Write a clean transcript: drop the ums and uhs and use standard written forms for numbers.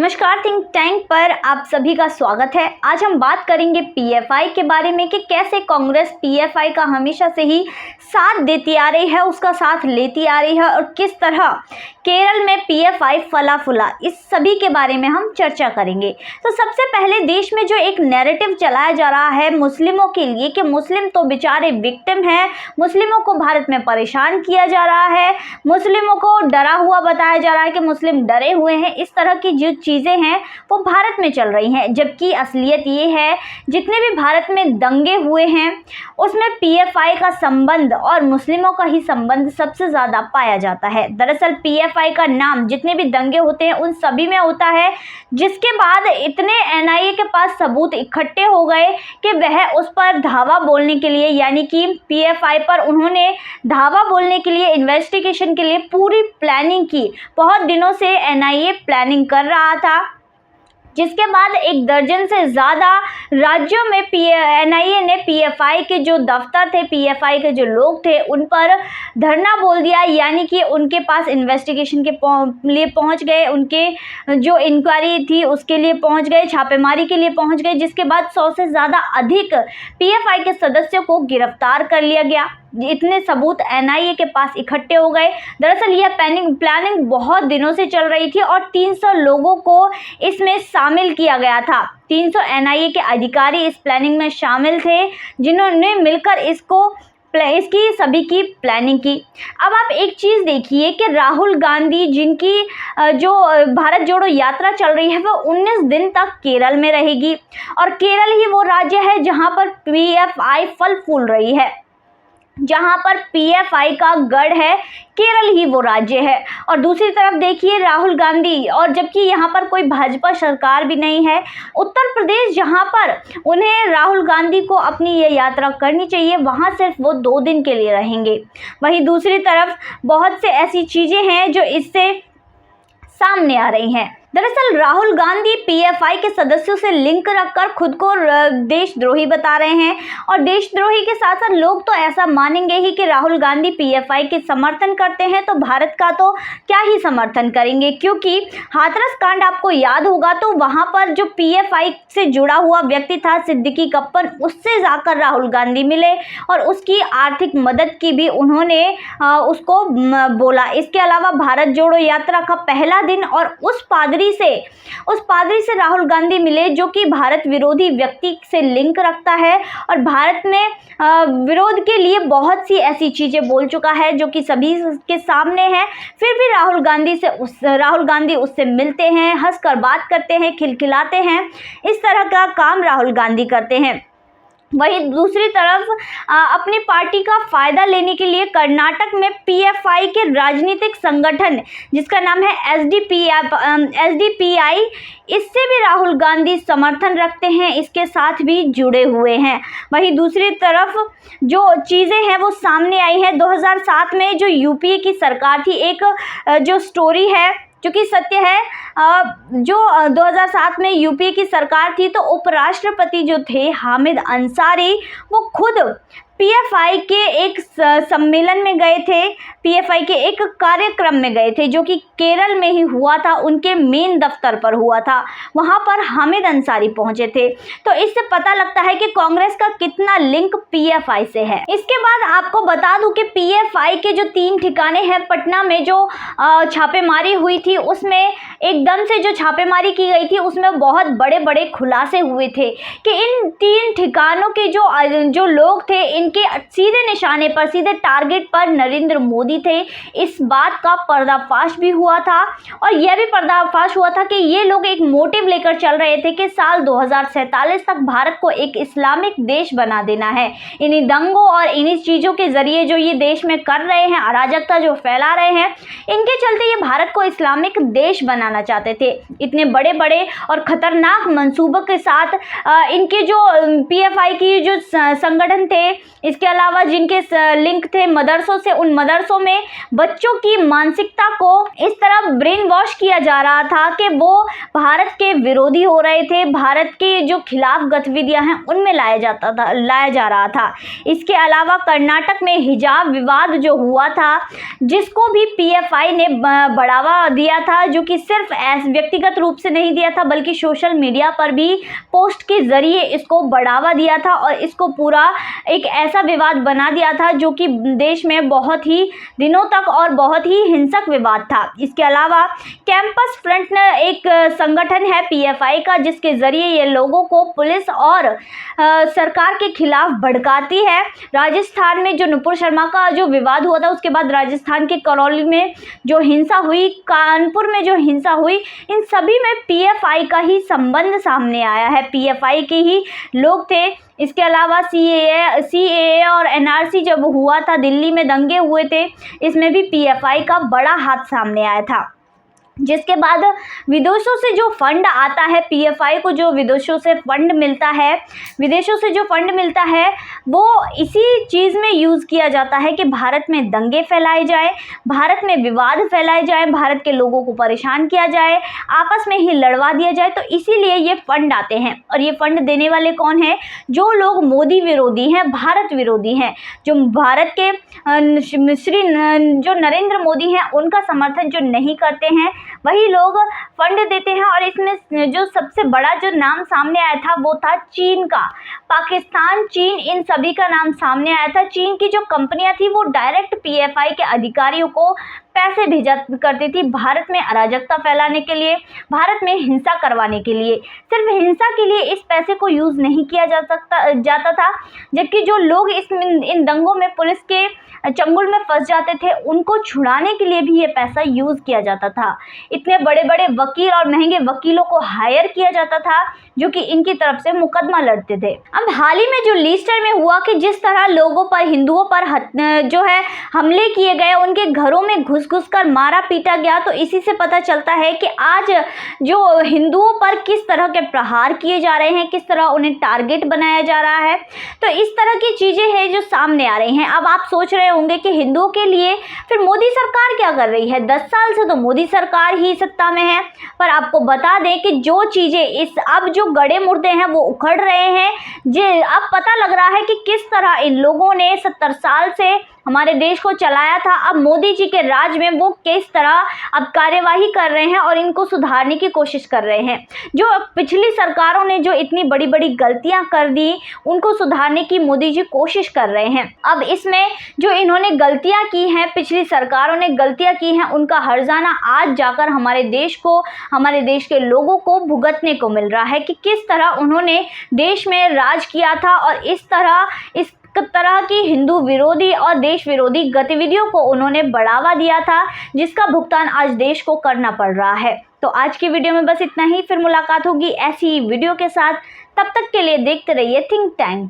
नमस्कार, think tank पर आप सभी का स्वागत है। आज हम बात करेंगे पीएफआई के बारे में कि कैसे कांग्रेस पीएफआई का हमेशा से ही साथ देती आ रही है, उसका साथ लेती आ रही है और किस तरह केरल में पीएफआई फला फूला, इस सभी के बारे में हम चर्चा करेंगे। तो सबसे पहले देश में जो एक नैरेटिव चलाया जा रहा है मुस्लिमों के लिए कि मुस्लिम तो बेचारे विक्टिम हैं, मुस्लिमों को भारत में परेशान किया जा रहा है, मुस्लिमों को डरा हुआ बताया जा रहा है कि मुस्लिम डरे हुए हैं, इस तरह की जो चीज़ें हैं वो भारत में चल रही हैं। जबकि असलियत ये है, जितने भी भारत में दंगे हुए हैं उसमें पीएफआई का संबंध और मुस्लिमों का ही संबंध सबसे ज़्यादा पाया जाता है। दरअसल पीएफआई का नाम जितने भी दंगे होते हैं उन सभी में होता है, जिसके बाद इतने एनआईए के पास सबूत इकट्ठे हो गए कि वह उस पर धावा बोलने के लिए, यानी कि पीएफआई पर उन्होंने धावा बोलने के लिए, इन्वेस्टिगेशन के लिए पूरी प्लानिंग की। बहुत दिनों से एनआईए प्लानिंग कर रहा था, जिसके बाद एक दर्जन से ज़्यादा राज्यों में एनआईए ने पीएफआई के जो दफ्तर थे, पीएफआई के जो लोग थे, उन पर धरना बोल दिया, यानी कि उनके पास इन्वेस्टिगेशन के लिए पहुंच गए, उनके जो इंक्वायरी थी उसके लिए पहुंच गए, छापेमारी के लिए पहुंच गए, जिसके बाद 100 से ज़्यादा अधिक पीएफआई के सदस्यों को गिरफ्तार कर लिया गया। इतने सबूत एनआईए के पास इकट्ठे हो गए। दरअसल यह प्लानिंग बहुत दिनों से चल रही थी और 300 लोगों को इसमें शामिल किया गया था। 300 एनआईए के अधिकारी इस प्लानिंग में शामिल थे, जिन्होंने मिलकर इसकी सभी की प्लानिंग की। अब आप एक चीज़ देखिए कि राहुल गांधी, जिनकी जो भारत जोड़ो यात्रा चल रही है, वो 19 दिन तक केरल में रहेगी और केरल ही वो राज्य है जहां पर पीएफआई फल फूल रही है, जहां पर पीएफआई का गढ़ है, केरल ही वो राज्य है। और दूसरी तरफ देखिए राहुल गांधी, और जबकि यहाँ पर कोई भाजपा सरकार भी नहीं है, उत्तर प्रदेश जहाँ पर उन्हें राहुल गांधी को अपनी ये यात्रा करनी चाहिए, वहाँ सिर्फ वो 2 दिन के लिए रहेंगे। वहीं दूसरी तरफ बहुत से ऐसी चीज़ें हैं जो इससे सामने आ रही हैं। दरअसल राहुल गांधी पीएफआई के सदस्यों से लिंक रखकर खुद को देशद्रोही बता रहे हैं और देशद्रोही के साथ साथ लोग तो ऐसा मानेंगे ही कि राहुल गांधी पीएफआई के समर्थन करते हैं तो भारत का तो क्या ही समर्थन करेंगे, क्योंकि हाथरस कांड आपको याद होगा तो वहां पर जो पीएफआई से जुड़ा हुआ व्यक्ति था सिद्दीकी कप्पन, उससे जाकर राहुल गांधी मिले और उसकी आर्थिक मदद की भी उन्होंने उसको बोला। इसके अलावा भारत जोड़ो यात्रा का पहला दिन और उस पादरी से राहुल गांधी मिले जो कि भारत विरोधी व्यक्ति से लिंक रखता है और भारत में विरोध के लिए बहुत सी ऐसी चीज़ें बोल चुका है जो कि सभी के सामने है। फिर भी राहुल गांधी उससे मिलते हैं, हंसकर बात करते हैं, खिलखिलाते हैं, इस तरह का काम राहुल गांधी करते हैं। वहीं दूसरी तरफ अपनी पार्टी का फायदा लेने के लिए कर्नाटक में पीएफआई के राजनीतिक संगठन जिसका नाम है एसडीपीआई, इससे भी राहुल गांधी समर्थन रखते हैं, इसके साथ भी जुड़े हुए हैं। वहीं दूसरी तरफ जो चीज़ें हैं वो सामने आई है 2007 में जो यूपीए की सरकार थी, एक जो स्टोरी है जो कि सत्य है, जो 2007 में यूपीए की सरकार थी तो उपराष्ट्रपति जो थे हामिद अंसारी, वो खुद पीएफआई के एक सम्मेलन में गए थे, पीएफआई के एक कार्यक्रम में गए थे जो कि केरल में ही हुआ था, उनके मेन दफ्तर पर हुआ था, वहां पर हामिद अंसारी पहुंचे थे। तो इससे पता लगता है कि कांग्रेस का कितना लिंक पीएफआई से है। इसके बाद आपको बता दूं कि पीएफआई के जो 3 ठिकाने हैं, पटना में जो छापेमारी हुई थी उसमें एकदम से जो छापेमारी की गई थी उसमें बहुत बड़े बड़े खुलासे हुए थे कि इन 3 ठिकानों के जो लोग थे, इनके सीधे निशाने पर, सीधे टारगेट पर नरेंद्र मोदी थे। इस बात का पर्दाफाश भी हुआ था और यह भी पर्दाफाश हुआ था कि ये लोग एक मोटिव लेकर चल रहे थे कि साल 2047 तक भारत को एक इस्लामिक देश बना देना है। इन्हीं दंगों और इन्हीं चीज़ों के जरिए जो ये देश में कर रहे हैं, अराजकता जो फैला रहे हैं, इनके चलते ये भारत को इस्लामिक देश बनाना चाहते थे। इतने बड़े बड़े और खतरनाक मंसूबों के साथ इनके जो पीएफआई की जो संगठन थे, इसके अलावा जिनके लिंक थे मदरसों से, उन मदरसों में बच्चों की मानसिकता को इस तरह ब्रेन वॉश किया जा रहा था कि वो भारत के विरोधी हो रहे थे, भारत के जो खिलाफ गतिविधियां हैं उनमें लाया जा रहा था। इसके अलावा कर्नाटक में हिजाब विवाद जो हुआ था, जिसको भी पीएफआई ने बढ़ावा दिया था, जो कि सिर्फ व्यक्तिगत रूप से नहीं दिया था बल्कि सोशल मीडिया पर भी पोस्ट के जरिए इसको बढ़ावा दिया था और इसको पूरा एक ऐसा विवाद बना दिया था जो कि देश में बहुत ही दिनों तक और बहुत ही हिंसक विवाद था। इसके अलावा कैंपस फ्रंट एक संगठन है पीएफआई का, जिसके जरिए ये लोगों को पुलिस और सरकार के खिलाफ भड़काती है। राजस्थान में जो नुपुर शर्मा का जो विवाद हुआ था, उसके बाद राजस्थान के करौली में जो हिंसा हुई, कानपुर में जो हिंसा हुई, इन सभी में पीएफआई का ही संबंध सामने आया है, पीएफआई के ही लोग थे। इसके अलावा सीएए और एनआरसी जब हुआ था, दिल्ली में दंगे हुए थे, इसमें भी पीएफआई का बड़ा हाथ सामने आया था। जिसके बाद विदेशों से जो फंड आता है, पीएफआई को जो विदेशों से फंड मिलता है, विदेशों से जो फंड मिलता है वो इसी चीज़ में यूज़ किया जाता है कि भारत में दंगे फैलाए जाए, भारत में विवाद फैलाए जाए, भारत के लोगों को परेशान किया जाए, आपस में ही लड़वा दिया जाए। तो इसीलिए ये फंड आते हैं और ये फंड देने वाले कौन हैं? जो लोग मोदी विरोधी हैं, भारत विरोधी हैं, जो भारत के जो नरेंद्र मोदी हैं उनका समर्थन जो नहीं करते हैं, वही लोग फंड देते हैं। और इसमें जो सबसे बड़ा जो नाम सामने आया था वो था चीन का। पाकिस्तान, चीन, इन सभी का नाम सामने आया था। चीन की जो कंपनियां थी वो डायरेक्ट पीएफआई के अधिकारियों को पैसे भेजा करती थी भारत में अराजकता फैलाने के लिए, भारत में हिंसा करवाने के लिए। सिर्फ हिंसा के लिए इस पैसे को यूज़ नहीं किया जाता था, जबकि जो लोग इन दंगों में पुलिस के चंगुल में फंस जाते थे, उनको छुड़ाने के लिए भी ये पैसा यूज़ किया जाता था। इतने बड़े बड़े वकील और महंगे वकीलों को हायर किया जाता था जो कि इनकी तरफ से मुकदमा लड़ते थे। अब हाल ही में जो लीस्टर में हुआ कि जिस तरह लोगों पर, हिंदुओं पर जो है हमले किए गए, उनके घरों में घुस कर मारा पीटा गया, तो इसी से पता चलता है कि आज जो हिंदुओं पर किस तरह के प्रहार किए जा रहे हैं, किस तरह उन्हें टारगेट बनाया जा रहा है। तो इस तरह की चीज़ें हैं जो सामने आ रही हैं। अब आप सोच रहे होंगे कि हिंदुओं के लिए फिर मोदी सरकार क्या कर रही है? 10 साल से तो मोदी सरकार ही सत्ता में है। पर आपको बता दें कि जो चीज़ें अब जो गड़े मुर्दे हैं वो उखड़ रहे हैं, अब पता लग रहा है कि किस तरह इन लोगों ने 70 साल से हमारे देश को चलाया था। अब मोदी जी के राज में वो किस तरह अब कार्यवाही कर रहे हैं और इनको सुधारने की कोशिश कर रहे हैं। जो पिछली सरकारों ने जो इतनी बड़ी बड़ी गलतियां कर दी, उनको सुधारने की मोदी जी कोशिश कर रहे हैं। अब इसमें जो इन्होंने गलतियां की हैं, पिछली सरकारों ने गलतियां की हैं, उनका हर्जाना आज जाकर हमारे देश को, हमारे देश के लोगों को भुगतने को मिल रहा है कि किस तरह उन्होंने देश में राज किया था और इस तरह की हिंदू विरोधी और देश विरोधी गतिविधियों को उन्होंने बढ़ावा दिया था, जिसका भुगतान आज देश को करना पड़ रहा है। तो आज की वीडियो में बस इतना ही। फिर मुलाकात होगी ऐसी वीडियो के साथ। तब तक के लिए देखते रहिए थिंक टैंक।